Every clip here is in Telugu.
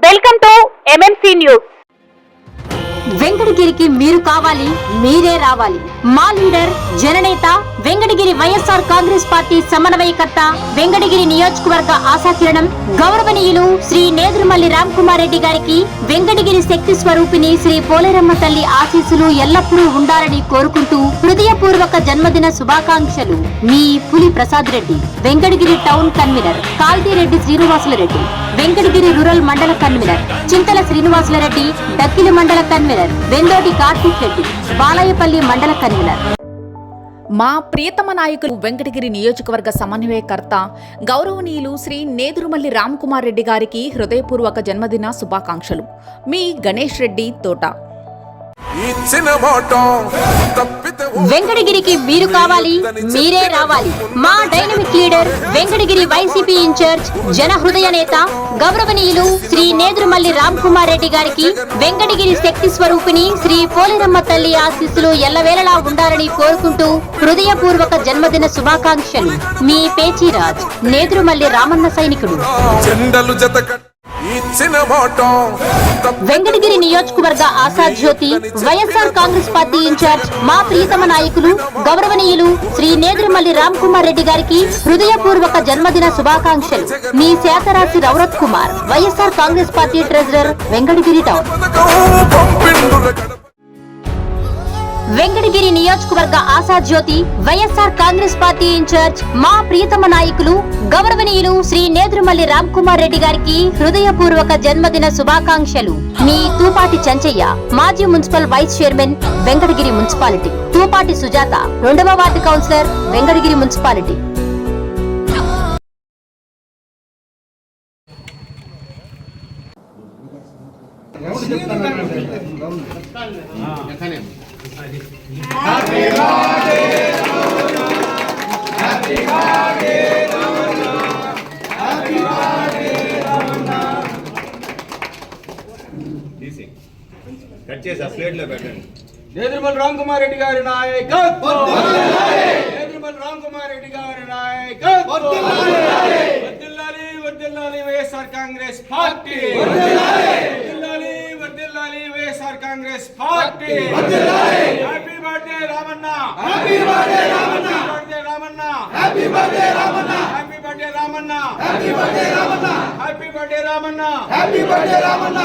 Welcome to MMC news. వెంకటగిరికి మీరు కావాలి, మీరే రావాలి. మా లీడర్ జననేత వెంకటగిరి వైఎస్ఆర్ కాంగ్రెస్ పార్టీ సమన్వయకర్త, వెంకటగిరి నియోజకవర్గ ఆశాకిరణం గౌరవనీయులు శ్రీ నేదురుమల్లి రామ్కుమార్ రెడ్డి గారికి వెంకటగిరి శక్తి స్వరూపిణి శ్రీ పోలేరమ్మ తల్లి ఆశీస్సులు ఎల్లప్పుడూ ఉండాలని కోరుకుంటూ హృదయపూర్వక జన్మదిన శుభాకాంక్షలు. మీ Puli Prasad Reddy, Venkatagiri town convener Kaltireddy Srinivasulareddy, Venkatagiri rural మండల కన్వీనర్ చింతల శ్రీనివాసులరెడ్డి, డక్కిలి మండల కన్వీనర్ వెందోటి కార్తీక్ రెడ్డి, బాలాయపల్లి మండల కన్వీనర్. మా ప్రియతమ నాయకులు వెంకటగిరి నియోజకవర్గ సమన్వయకర్త గౌరవనీయులు శ్రీ నేదురుమల్లి రామ్కుమార్ రెడ్డి గారికి హృదయపూర్వక జన్మదిన శుభాకాంక్షలు. మీ గణేష్ రెడ్డి తోట. వెంకటగిరికి మీరు కావాలి, మీరే రావాలి. మా dynamic leader Venkatagiri YCP incharge జన హృదయ నేత గౌరవనీయులు శ్రీ నేదురుమల్లి రామ్కుమార్ రెడ్డి గారికి వెంకటగిరి శక్తి స్వరూపిణి శ్రీ పోలేరమ్మ తల్లి ఆశీస్సులు ఎల్లవేళలా ఉండాలని కోరుకుంటూ హృదయపూర్వక జన్మదిన శుభాకాంక్షలు. మీ పేచీరాజ్, నేదురుమల్లి రామన్న సైనికుడు. వెంకటగిరి నియోజకవర్గ ఆశాజ్యోతి వైఎస్ఆర్ కాంగ్రెస్ పార్టీ ఇన్ఛార్జ్ మా ప్రియతమ నాయకులు గౌరవనీయులు శ్రీ నేదురుమల్లి రామ్కుమార్ రెడ్డి గారికి హృదయపూర్వక జన్మదిన శుభాకాంక్షలు. మీ శాతరాశి రౌరత్ Kumar, YSR Congress party treasurer, Venkatagiri town. Venkatagiri నియోజకవర్గ ఆశాజ్యోతి వైఎస్ఆర్ కాంగ్రెస్ పార్టీ ఇన్ఛార్జ్ మా ప్రియతమ నాయకులు గౌరవనీయులు శ్రీ నేదురుమల్లి రామ్కుమార్ రెడ్డి గారికి హృదయపూర్వక జన్మదిన శుభాకాంక్షలు. మీ తూపాటి చంచయ్య, మాజీ municipal vice chairman, Venkatagiri municipality. Tupati Sujatha, 2వ ward councillor, Venkatagiri municipality. Nedurumalli Ramkumar Reddy గారి నాయకత్వం, నేదురుమల్లి రామ్కుమార్ రెడ్డి గారి నాయకత్వం. వర్ధిల్లాలి, వర్ధిల్లాలి వైఎస్ఆర్ కాంగ్రెస్ పార్టీ. వర్ధిల్లాలి, వర్ధిల్లాలి YSR Congress party. Happy birthday Ramanna, happy birthday Ramanna, happy Ramanna, happy birthday Ramanna, happy birthday Ramanna, happy birthday Ramanna, happy birthday Ramanna, happy birthday Ramanna.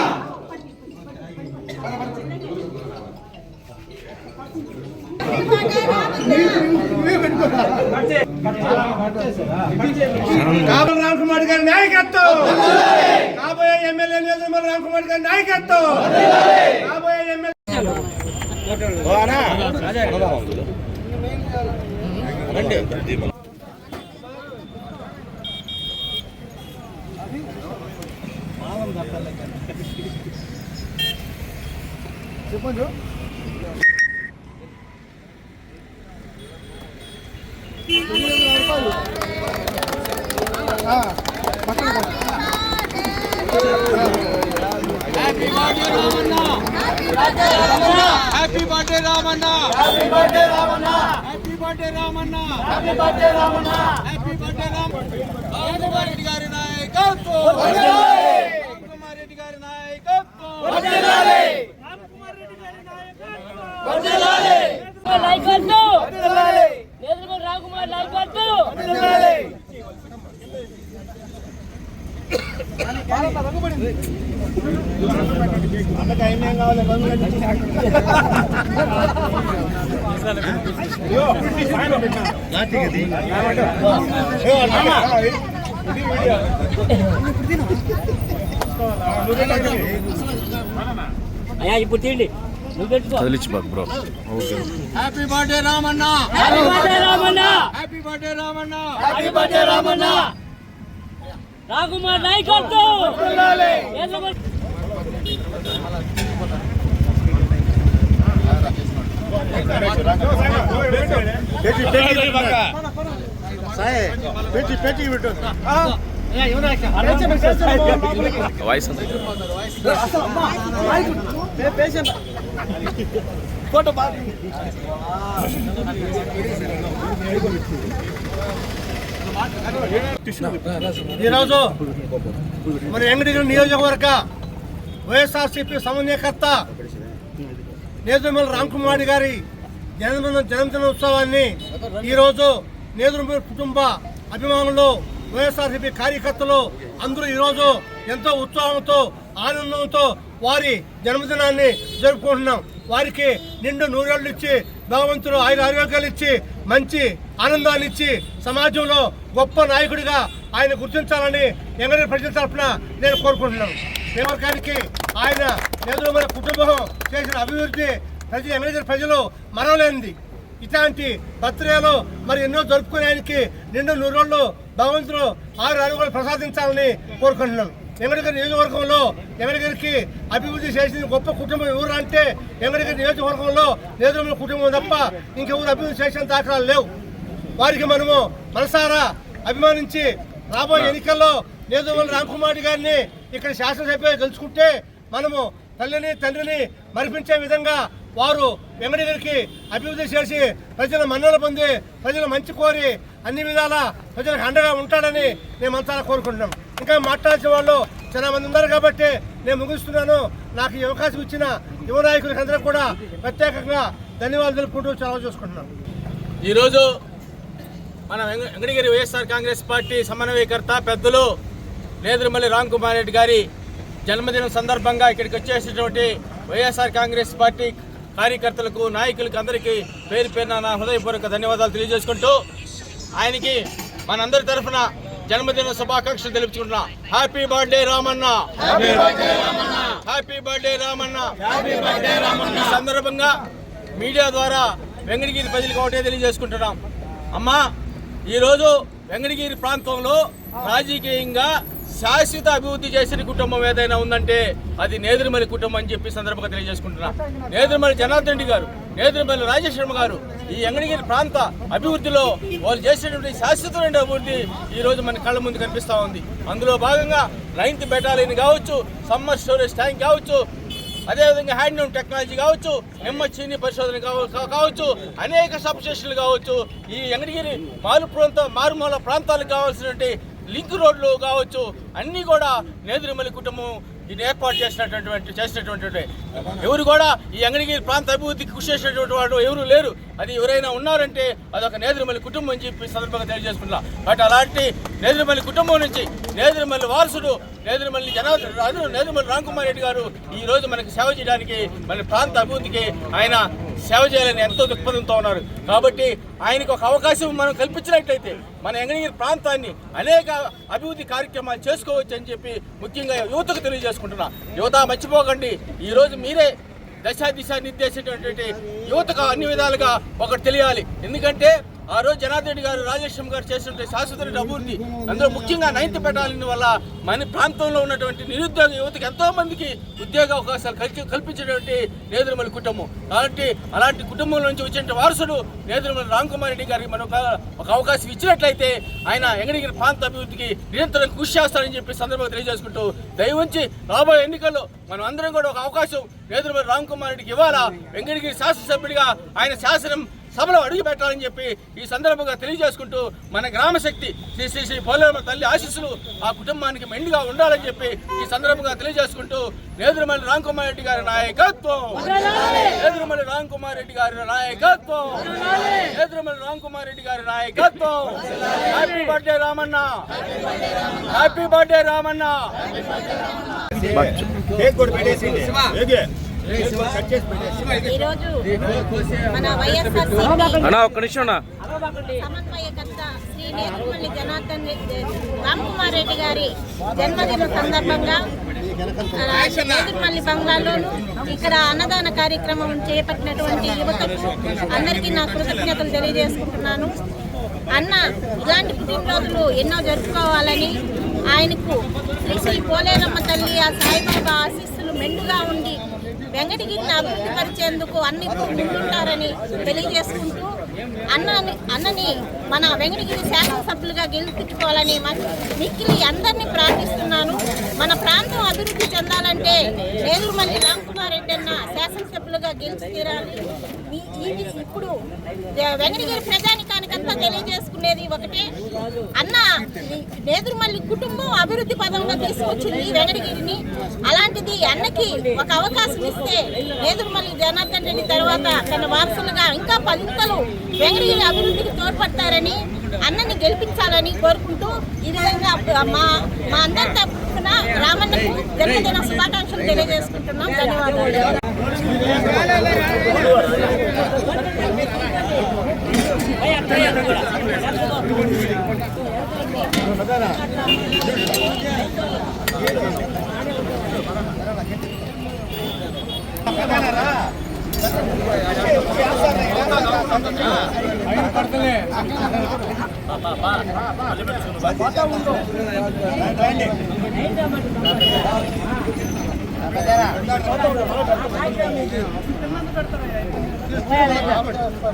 Ramkumar గారి నాయకత్వం, కాబోయే ఎమ్మెల్యే నేదురుమల్లి రామ్కుమార్ గారి నాయకత్వం, కాబోయే ఎమ్మెల్యే. చెప్పండి. Happy birthday Ramanna, happy birthday Ramanna, happy birthday Ramanna, happy birthday Ramanna, happy birthday Ramanna. Ramkumar Reddy గారి నాయకత్వం, రామ్కుమార్ రెడ్డి గారి నాయకత్వం, వర్ధిల్లాలి, రామ్కుమార్ రెడ్డి గారి నాయకత్వం, వర్ధిల్లాలి, వర్ధిల్లాలి, నేదురుమల్లి రామ్కుమార్ నాయకత్వం, వర్ధిల్లాలి. ఇప్పుడు తీయండి. Happy birthday Ramanna, happy birthday Ramanna, happy birthday Ramanna, happy birthday Ramanna. Ramkumar నాయకత్వం. ఈరోజు మన వెంకటగిరి నియోజకవర్గ వైఎస్ఆర్సీపీ సమన్వయకర్త నేదురుమల్లి రామ్కుమార్ గారి జన్మదిన ఉత్సవాన్ని ఈరోజు నేదురుమల్లి కుటుంబ అభిమానులు, వైఎస్ఆర్సీపీ కార్యకర్తలు అందరూ ఈరోజు ఎంతో ఉత్సాహంతో ఆనందంతో వారి జన్మదినాన్ని జరుపుకుంటున్నాం. వారికి నిండు నూరేళ్లు ఇచ్చి భగవంతుడు ఆయన ఆరోగ్యాలు ఇచ్చి మంచి ఆనందాన్ని ఇచ్చి సమాజంలో గొప్ప నాయకుడిగా ఆయన గుర్తించాలని ఎంగడి ప్రజల తరఫున నేను కోరుకుంటున్నాను. దేవరకానికి ఆయన నేదురుమల్లి కుటుంబం చేసిన అభివృద్ధి ఎంగడి ప్రజలు మరవలేనిది. ఇట్లాంటి బర్త్డేలు మరి ఎన్నో జరుపుకునే ఆయనకి నిండు నూరేళ్లు భగవంతుడు ఆరోగ్యాలు ప్రసాదించాలని కోరుకుంటున్నాను. వెంకటగిరి నియోజకవర్గంలో వెంకటగిరికి అభివృద్ధి చేసిన గొప్ప కుటుంబం ఎవరు అంటే వెంకటగిరి నియోజకవర్గంలో నేదురుమల్లి కుటుంబం తప్ప ఇంకెవరు అభివృద్ధి చేసిన దాఖలాలు లేవు. వారికి మనము మనసారా అభిమానించి రాబోయే ఎన్నికల్లో నేదురుమల్లి రామ్కుమార్ గారిని ఇక్కడ శాసనసభ్యులు గెలుచుకుంటే మనము తల్లిని తండ్రిని మరిపించే విధంగా వారు వెంకటగిరికి అభివృద్ధి చేసి ప్రజల మన్నలు పొంది ప్రజల మంచి కోరి అన్ని విధాల ప్రజలకు అండగా ఉంటాడని మేము అంతా కోరుకుంటున్నాం. ఇంకా మాట్లాడాల్సిన వాళ్ళు చాలా మంది ఉన్నారు కాబట్టి నేను ముగిస్తున్నాను. నాకు ఈ అవకాశం ఇచ్చిన యువ నాయకులకి అందరూ కూడా ప్రత్యేకంగా ధన్యవాదాలు తెలుపుకుంటూ సెలవు చూసుకుంటున్నాను. ఈరోజు మన వెంకటగిరి వైఎస్ఆర్ కాంగ్రెస్ పార్టీ సమన్వయకర్త పెద్దలు నేదురుమల్లి రామ్కుమార్ రెడ్డి గారి జన్మదినం సందర్భంగా ఇక్కడికి వచ్చేసినటువంటి వైఎస్ఆర్ కాంగ్రెస్ పార్టీ కార్యకర్తలకు, నాయకులకు అందరికీ పేరు పేరున నా హృదయపూర్వక ధన్యవాదాలు తెలియజేసుకుంటూ ఆయనకి మనందరి తరఫున జన్మదిన శుభాకాంక్షలు తెలుపుకుంటున్నా. Happy birthday Ramanna, happy birthday Ramanna. ఈ సందర్భంగా మీడియా ద్వారా వెంకటగిరి ప్రజలకు ఒకటే తెలియజేసుకుంటున్నాం. అమ్మా, ఈరోజు వెంకటగిరి ప్రాంతంలో రాజకీయంగా శాశ్వత అభివృద్ధి చేసిన కుటుంబం ఏదైనా ఉందంటే అది నేదురుమల్లి కుటుంబం అని చెప్పి సందర్భంగా తెలియజేసుకుంటున్నా. నేదురుమల్లి జనార్దన్ రెడ్డి గారు, నేదురుమల్లి రాజేశ్వరమ్మ గారు ఈ వెంకటగిరి ప్రాంత అభివృద్ధిలో వాళ్ళు చేసినటువంటి శాశ్వతమైన అభివృద్ధి ఈ రోజు మన కళ్ళ ముందు కనిపిస్తూ ఉంది. అందులో భాగంగా 9th బెటాలియన్ కావచ్చు, సమ్మర్ స్టోరేజ్ ట్యాంక్ కావచ్చు, అదేవిధంగా హ్యాండ్లూమ్ టెక్నాలజీ కావచ్చు, ఎంహెచ్ఈని పరిశోధన కావచ్చు, అనేక సబ్స్టేషన్లు కావచ్చు, ఈ వెంకటగిరి మారుమూల ప్రాంతాలకు కావాల్సినటువంటి లింక్ రోడ్లు కావచ్చు, అన్నీ కూడా నేదురుమల్లి కుటుంబం ఇది ఏర్పాటు చేసినటువంటి ఎవరు కూడా ఈ వెంకటగిరి ప్రాంత అభివృద్ధికి కృషి చేసినటువంటి వాడు ఎవరు లేరు. అది ఎవరైనా ఉన్నారంటే అదొక నేదురుమల్లి కుటుంబం అని చెప్పి సందర్భంగా తెలియజేసుకుంటున్నా. బట్ అలాంటి నేదురుమల్లి కుటుంబం నుంచి నేదురుమల్లి వారసుడు నేదురుమల్లి నేదురుమల్లి రామ్కుమార్ రెడ్డి గారు ఈ రోజు మనకి సేవ చేయడానికి, మన ప్రాంత అభివృద్ధికి ఆయన సేవ చేయాలని ఎంతో దృక్పథంతో ఉన్నారు. కాబట్టి ఆయనకు ఒక అవకాశం మనం కల్పించినట్లయితే మన వెంకటగిరి ప్రాంతాన్ని అనేక అభివృద్ధి కార్యక్రమాలు చేసుకోవచ్చు అని చెప్పి ముఖ్యంగా యువతకు తెలియజేసుకుంటున్నా. యువత మర్చిపోకండి, ఈరోజు మీరే దిశ నిర్దేశించినటువంటి యువతకు అన్ని విధాలుగా ఒకటి తెలియాలి. ఎందుకంటే ఆ రోజు జనార్దన్ రెడ్డి గారు, రాజేశ్వరం గారు చేసినటువంటి శాశ్వత అభివృద్ధి, అందులో ముఖ్యంగా 9th బెటాలియన్ వల్ల మన ప్రాంతంలో ఉన్నటువంటి నిరుద్యోగ యువతకు ఎంతో మందికి ఉద్యోగ అవకాశాలు కల్పించేటువంటి నేదురుమల్లి కుటుంబం. కాబట్టి అలాంటి కుటుంబం నుంచి వచ్చిన వారసుడు నేదురుమల్లి రామ్కుమార్ రెడ్డి గారికి మనం ఒక అవకాశం ఇచ్చినట్లయితే ఆయన వెంకటగిరి ప్రాంత అభివృద్ధికి నిరంతరం కృషి చేస్తారని చెప్పి సందర్భంగా తెలియజేసుకుంటూ దయవుంచి రాబోయే ఎన్నికల్లో మనం అందరం కూడా ఒక అవకాశం నేదురుమల్లి రామ్కుమార్ రెడ్డికి ఇవ్వాలా. వెంకటగిరి శాసనసభ్యుడిగా ఆయన శాసనం సభలో అడుగు పెట్టాలని చెప్పి ఈ సందర్భంగా తెలియజేసుకుంటూ మన గ్రామశక్తి శ్రీ శ్రీ పోలేరమ్మ తల్లి ఆశీస్సులు ఆ కుటుంబానికి మెండుగా ఉండాలని చెప్పి ఈ సందర్భంగా తెలియజేసుకుంటూ నేదురుమల్లి రామ్కుమార్ రెడ్డి గారి నాయకత్వం, నేదురుమల్లి రామ్కుమార్ రెడ్డి గారి నాయకత్వం, నేదురుమల్లి రామ్కుమార్ రెడ్డి గారి నాయకత్వం. Happy birthday Ramanna, happy birthday Ramanna. ఈరోజు మన వైఎస్ఆర్సీపీ సమన్వయకర్త శ్రీ నేదురుమల్లి జనార్దన్ రామ్కుమార్ రెడ్డి గారి జన్మదిన సందర్భంగా నేదురుమల్లి బంగ్లాలోను ఇక్కడ అన్నదాన కార్యక్రమం చేపట్టినటువంటి యువతకు అందరికీ నా కృతజ్ఞతలు తెలియజేసుకుంటున్నాను. అన్న ఇలాంటి పుట్టినరోజులు ఎన్నో జరుపుకోవాలని, ఆయనకు శ్రీ శ్రీ పోలేరమ్మ తల్లి ఆ సాయిబాబా ఆశీస్సులు మెండుగా ఉండి వెంకటగిరిని అభివృద్ధి పరిచేందుకు అన్ని ముందుంటారని తెలియజేసుకుంటూ అన్నని మన వెంకటగిరి శాసనసభ్యులుగా గెలిపించుకోవాలని మిక్కిలి అందరినీ ప్రార్థిస్తున్నాను. మన ప్రాంతం అభివృద్ధి చెందాలంటే నేదురుమల్లి రామ్కుమార్ రెడ్డి అన్న శాసనసభ్యులుగా గెలిచి తీరాలి. ఇప్పుడు వెంకటగిరి ప్రజానికానికంతా తెలియజేసుకునేది ఒకటే, అన్న నేదురుమల్లి కుటుంబం అభివృద్ధి పదంలో తీసుకొచ్చింది వెంకటగిరిని. అలాంటిది అన్నకి ఒక అవకాశం ఇస్తే నేదురుమల్లి జనార్దన్ రెడ్డి తర్వాత తన వారసులుగా ఇంకా 10 ఇంతలు వెంకటగిరి అభివృద్ధికి తోడ్పడతారని, అన్నని గెలిపించాలని కోరుకుంటూ ఈ విధంగా మా అందరి తరఫున రామన్నకు జన్మదిన శుభాకాంక్షలు తెలియజేసుకుంటున్నాం. ధన్యవాదాలు.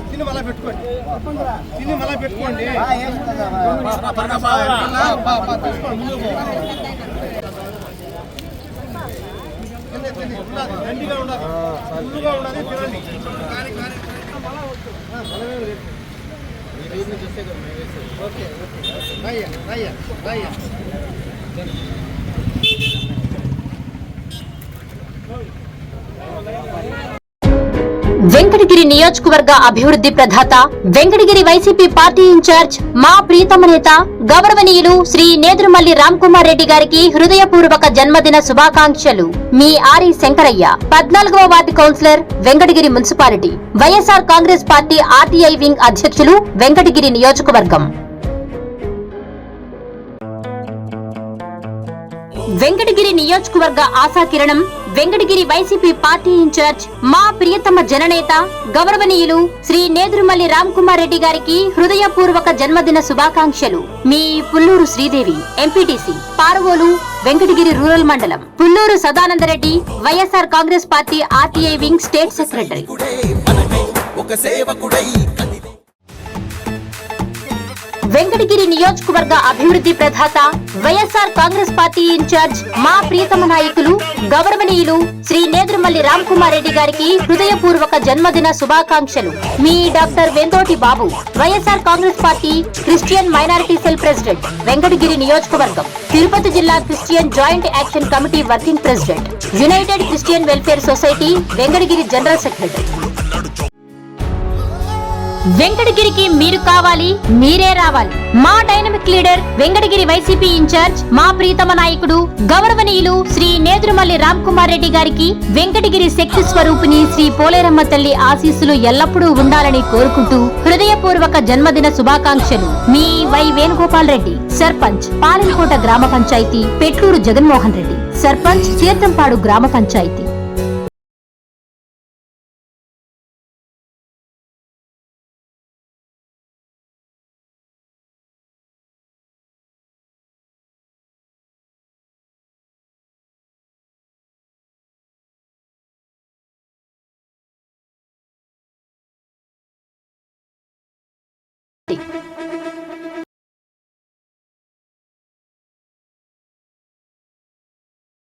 తిని మళ్ళా పెట్టుకోండి. దండిగా ఉండాలి, ఫుల్లుగా ఉండాలి, తినండి. ఓకే రాయ్యా వెంకటగిరి నియోజకవర్గ అభివృద్ధి ప్రదాత వెంకటగిరి వైసీపీ పార్టీ ఇన్ఛార్జ్ మా ప్రియతమ నేత గౌరవనీయులు శ్రీ నేదురుమల్లి రామ్కుమార్ రెడ్డి గారికి హృదయపూర్వక జన్మదిన శుభాకాంక్షలు. మీ ఆరి శంకరయ్య, 14వ ward councillor, Venkatagiri municipality, YSR Congress party RTI wing అధ్యక్షులు, వెంకటగిరి నియోజకవర్గం. వెంకటగిరి నియోజకవర్గ ఆశాకిరణం వెంకటగిరి వైసీపీ పార్టీ ఇన్ఛార్జ్ మా ప్రియతమ జననేత గౌరవనీయులు శ్రీ నేదురుమల్లి రామ్కుమార్ రెడ్డి గారికి హృదయపూర్వక జన్మదిన శుభాకాంక్షలు. మీ పుల్లూరు శ్రీదేవి, ఎంపీటీసీ, పారవోలు, వెంకటగిరి రూరల్ మండలం. Pulluru Sadananda Reddy, YSR Congress party RTI wing state secretary. Venkatagiri నియోజకవర్గ అభివృద్ధి ప్రదాత వైఎస్ఆర్ కాంగ్రెస్ పార్టీ ఇన్ఛార్జ్ మా ప్రియతమ నాయకులు గౌరవనీయులు శ్రీ నేదురుమల్లి రామ్కుమార్ రెడ్డి గారికి హృదయపూర్వక జన్మదిన శుభాకాంక్షలు. మీ doctor Ventoti Babu, YSR Congress party Christian minority cell president, Venkatagiri నియోజకవర్గం. తిరుపతి జిల్లా Christian joint action committee working president, united Christian welfare society, Venkatagiri general secretary. వెంకటగిరికి మీరు కావాలి, మీరే రావాలి. మా dynamic leader Venkatagiri YCP in charge మా ప్రియతమ నాయకుడు గౌరవనీయులు శ్రీ నేదురుమల్లి రామ్కుమార్ రెడ్డి గారికి వెంకటగిరి శక్తి స్వరూపిణి శ్రీ పోలేరమ్మ తల్లి ఆశీస్సులు ఎల్లప్పుడూ ఉండాలని కోరుకుంటూ హృదయపూర్వక జన్మదిన శుభాకాంక్షలు. మీ వై వేణుగోపాల్ రెడ్డి, సర్పంచ్, పాలెంకోట గ్రామ పంచాయతీ, పెట్లూరు జగన్మోహన్ రెడ్డి, సర్పంచ్, తీర్థంపాడు గ్రామ పంచాయతీ.